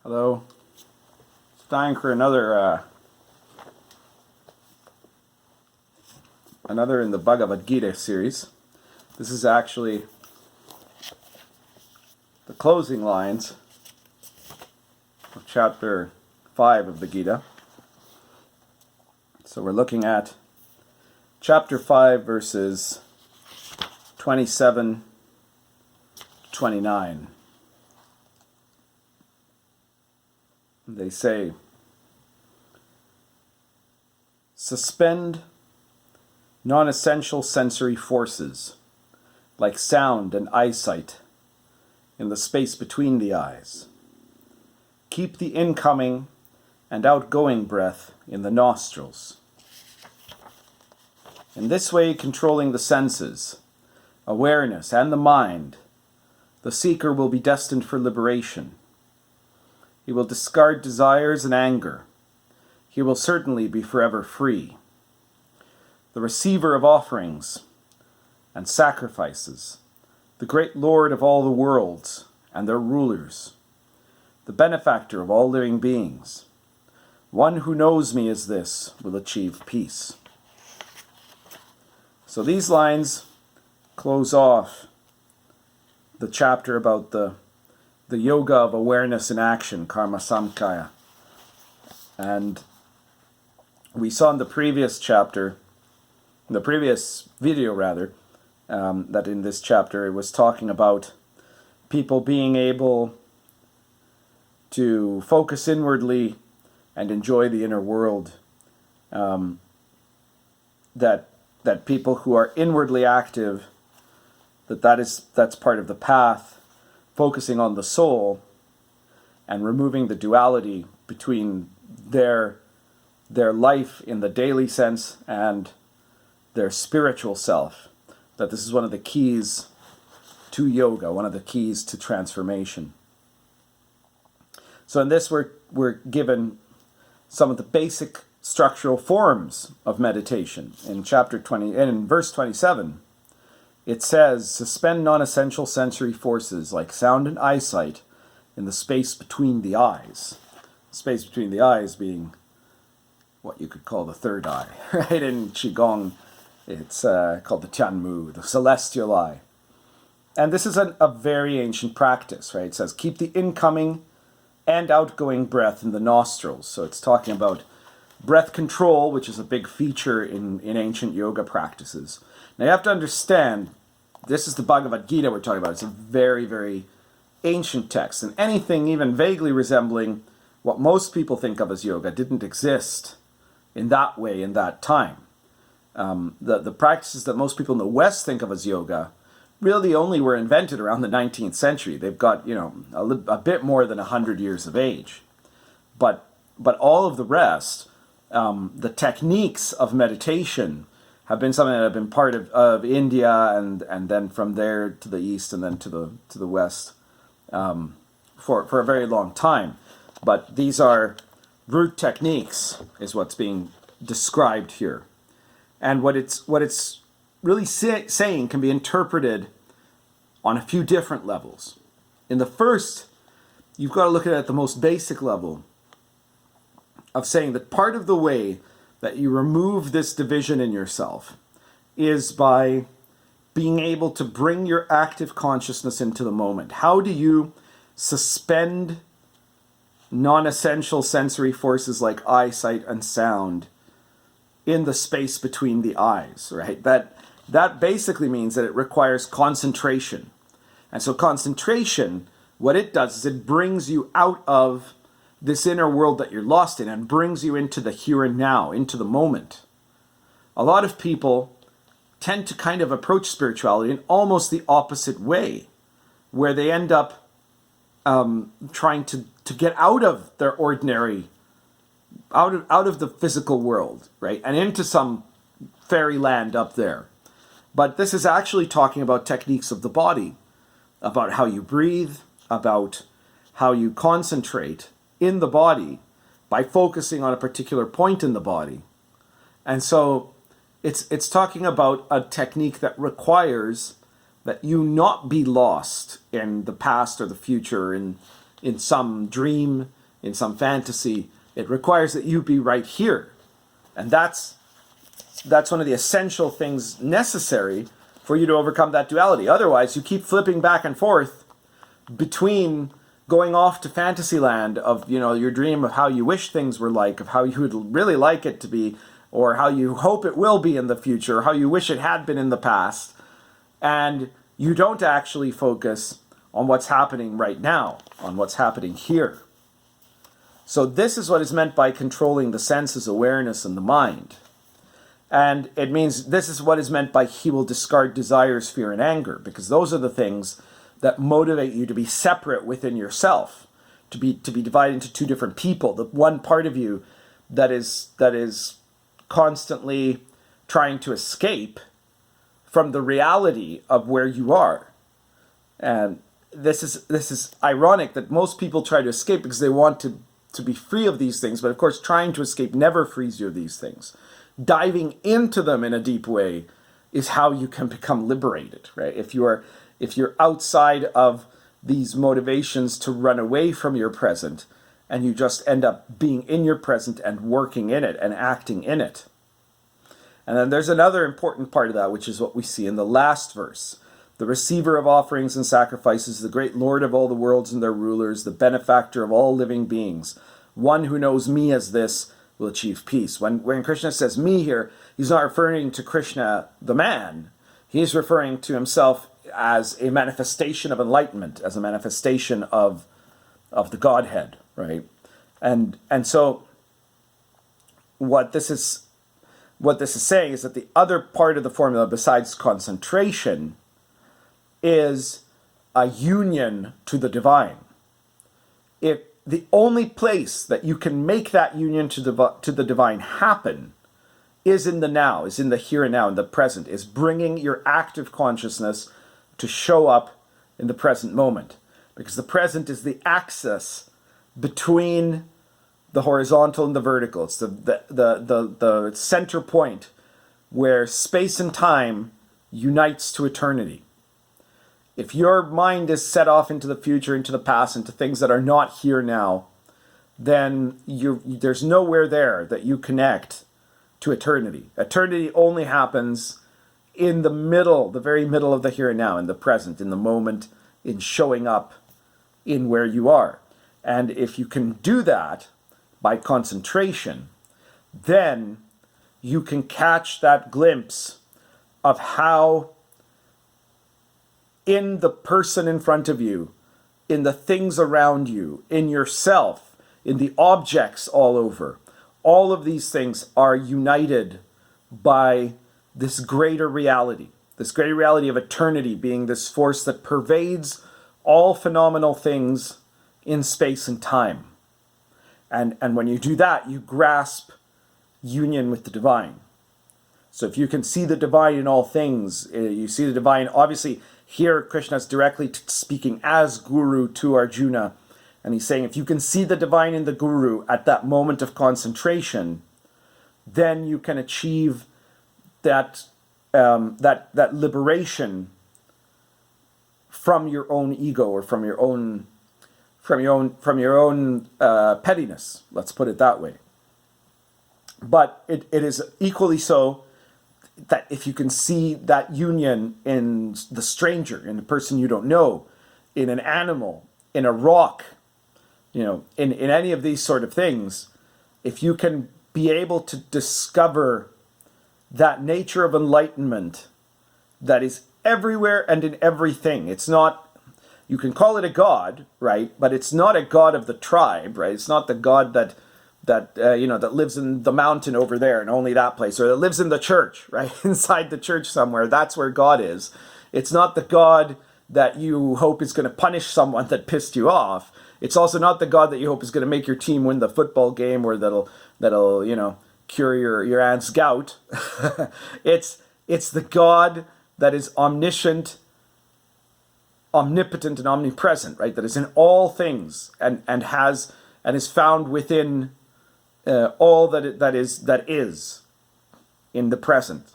Hello. It's time for another in the Bhagavad Gita series. This is actually the closing lines of chapter 5 of the Gita. So we're looking at chapter 5 verses 27 to 29. They say, suspend non-essential sensory forces, like sound and eyesight, in the space between the eyes. Keep the incoming and outgoing breath in the nostrils. In this way, controlling the senses, awareness, and the mind, the seeker will be destined for liberation. He will discard desires and anger. He will certainly be forever free. The receiver of offerings and sacrifices, the great Lord of all the worlds and their rulers, the benefactor of all living beings, one who knows me as this will achieve peace. So these lines close off the chapter about the yoga of awareness in action, karma samkhya. And we saw in the previous chapter, in the previous video rather, that in this chapter it was talking about people being able to focus inwardly and enjoy the inner world. That people who are inwardly active, that's part of the path, focusing on the soul and removing the duality between their life in the daily sense and their spiritual self. That this is one of the keys to yoga, one of the keys to transformation. So in this we're given some of the basic structural forms of meditation. In chapter 20, and in verse 27, it says, suspend non-essential sensory forces like sound and eyesight in the space between the eyes. The space between the eyes being what you could call the third eye, right? In Qigong, it's called the Tianmu, the celestial eye. And this is a very ancient practice, right? It says, keep the incoming and outgoing breath in the nostrils. So it's talking about breath control, which is a big feature in ancient yoga practices. Now you have to understand, this is the Bhagavad Gita we're talking about. It's a very, very ancient text. And anything even vaguely resembling what most people think of as yoga didn't exist in that way in that time. The practices that most people in the West think of as yoga really only were invented around the 19th century. They've got, a bit more than 100 years of age. But all of the rest, the techniques of meditation have been something that have been part of India and then from there to the east and then to the west for a very long time. But these are root techniques is what's being described here. And what it's really saying can be interpreted on a few different levels. In the first, you've got to look at it at the most basic level of saying that part of the way that you remove this division in yourself is by being able to bring your active consciousness into the moment. How do you suspend non-essential sensory forces like eyesight and sound in the space between the eyes, right? That basically means that it requires concentration. And so concentration, what it does is it brings you out of this inner world that you're lost in and brings you into the here and now, into the moment. A lot of people tend to kind of approach spirituality in almost the opposite way, where they end up trying to get out of their ordinary, out of the physical world, right, and into some fairyland up there. But this is actually talking about techniques of the body, about how you breathe, about how you concentrate in the body by focusing on a particular point in the body. And so it's talking about a technique that requires that you not be lost in the past or the future, in in some dream, in some fantasy. It requires that you be right here. And that's one of the essential things necessary for you to overcome that duality. Otherwise, you keep flipping back and forth between going off to fantasy land of, your dream of how you wish things were like, of how you would really like it to be, or how you hope it will be in the future, or how you wish it had been in the past. And you don't actually focus on what's happening right now, on what's happening here. So this is what is meant by controlling the senses, awareness, and the mind. And it means this is what is meant by he will discard desires, fear, and anger, because those are the things that motivate you to be separate within yourself, to be divided into two different people. The one part of you that is constantly trying to escape from the reality of where you are. And this is ironic that most people try to escape because they want to be free of these things, but of course trying to escape never frees you of these things. Diving into them in a deep way is how you can become liberated, right? If you're outside of these motivations to run away from your present, and you just end up being in your present and working in it and acting in it. And then there's another important part of that, which is what we see in the last verse. The receiver of offerings and sacrifices, the great Lord of all the worlds and their rulers, the benefactor of all living beings, one who knows me as this will achieve peace. When Krishna says me here, he's not referring to Krishna the man. He's referring to himself as a manifestation of enlightenment, as a manifestation of the Godhead, right? And so what this is saying is that the other part of the formula besides concentration is a union to the divine. If the only place that you can make that union to the divine happen is in the now, is in the here and now, in the present, is bringing your active consciousness to show up in the present moment. Because the present is the axis between the horizontal and the vertical. It's the center point where space and time unites to eternity. If your mind is set off into the future, into the past, into things that are not here now, then there's nowhere there that you connect to eternity. Eternity only happens in the middle, the very middle of the here and now, in the present, in the moment, in showing up in where you are. And if you can do that by concentration, then you can catch that glimpse of how in the person in front of you, in the things around you, in yourself, in the objects all over, all of these things are united by this greater reality of eternity being this force that pervades all phenomenal things in space and time. And when you do that, you grasp union with the divine. So if you can see the divine in all things, you see the divine, obviously here Krishna is directly speaking as Guru to Arjuna. And he's saying if you can see the divine in the Guru at that moment of concentration, then you can achieve that liberation from your own ego or from your own pettiness. Let's put it that way. But it is equally so that if you can see that union in the stranger, in the person you don't know, in an animal, in a rock, in any of these sort of things, if you can be able to discover that nature of enlightenment that is everywhere and in everything. It's not, you can call it a god, right? But it's not a god of the tribe, right? It's not the god that lives in the mountain over there and only that place, or that lives in the church, right? Inside the church somewhere. That's where God is. It's not the God that you hope is going to punish someone that pissed you off. It's also not the God that you hope is going to make your team win the football game, or that'll cure your aunt's gout. It's the God that is omniscient, omnipotent, and omnipresent, right? That is in all things and is found within all that is in the present.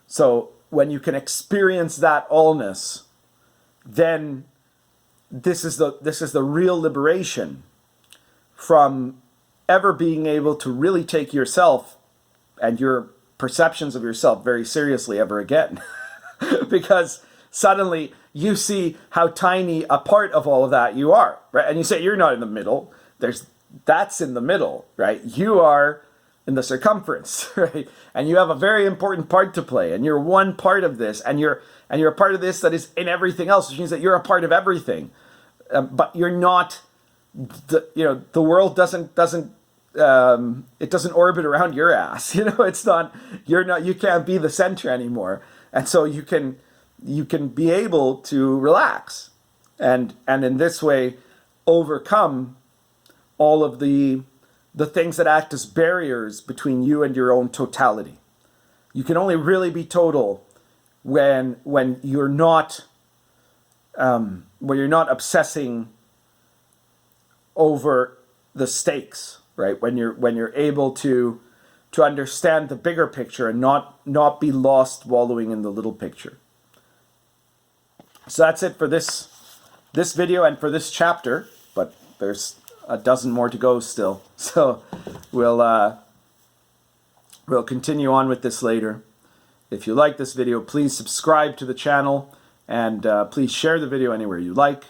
So when you can experience that allness, then this is the real liberation from ever being able to really take yourself and your perceptions of yourself very seriously ever again. Because suddenly you see how tiny a part of all of that you are, right? And you say, you're not in the middle. That's in the middle, right? You are in the circumference, right? And you have a very important part to play, and you're one part of this, and you're a part of this that is in everything else, which means that you're a part of everything. But you're not, the world doesn't it doesn't orbit around your ass. It's not, you can't be the center anymore. And so you can be able to relax and in this way overcome all of the things that act as barriers between you and your own totality. You can only really be total when you're not obsessing over the stakes, right? When you're able to understand the bigger picture and not be lost wallowing in the little picture. So that's it for this video and for this chapter, but there's a dozen more to go still. So we'll continue on with this later. If you like this video, please subscribe to the channel and please share the video anywhere you like.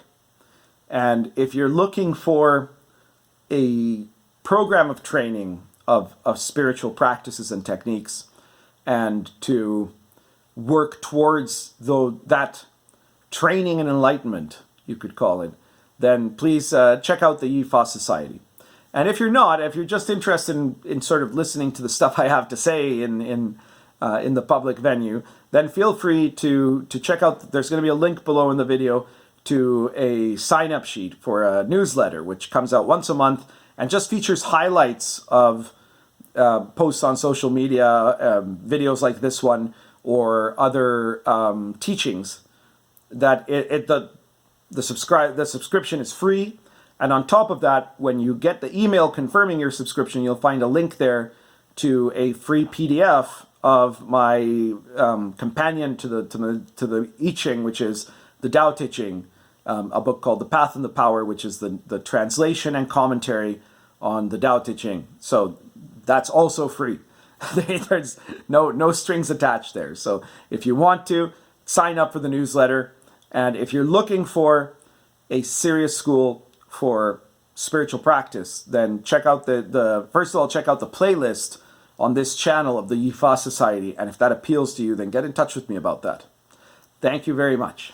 And if you're looking for a program of training of spiritual practices and techniques and to work towards that training and enlightenment, you could call it, then please check out the Yifa Society. And if you're just interested in sort of listening to the stuff I have to say in the public venue, then feel free to check out, there's going to be a link below in the video to a sign-up sheet for a newsletter, which comes out once a month and just features highlights of posts on social media, videos like this one, or other teachings. That the subscription is free, and on top of that, when you get the email confirming your subscription, you'll find a link there to a free PDF of my companion to the I Ching, which is the Tao Te Ching, a book called The Path and the Power, which is the translation and commentary on the Tao Te Ching. So that's also free. There's no strings attached there. So if you want to, sign up for the newsletter. And if you're looking for a serious school for spiritual practice, then check out first of all, check out the playlist on this channel of the Yifa Society. And if that appeals to you, then get in touch with me about that. Thank you very much.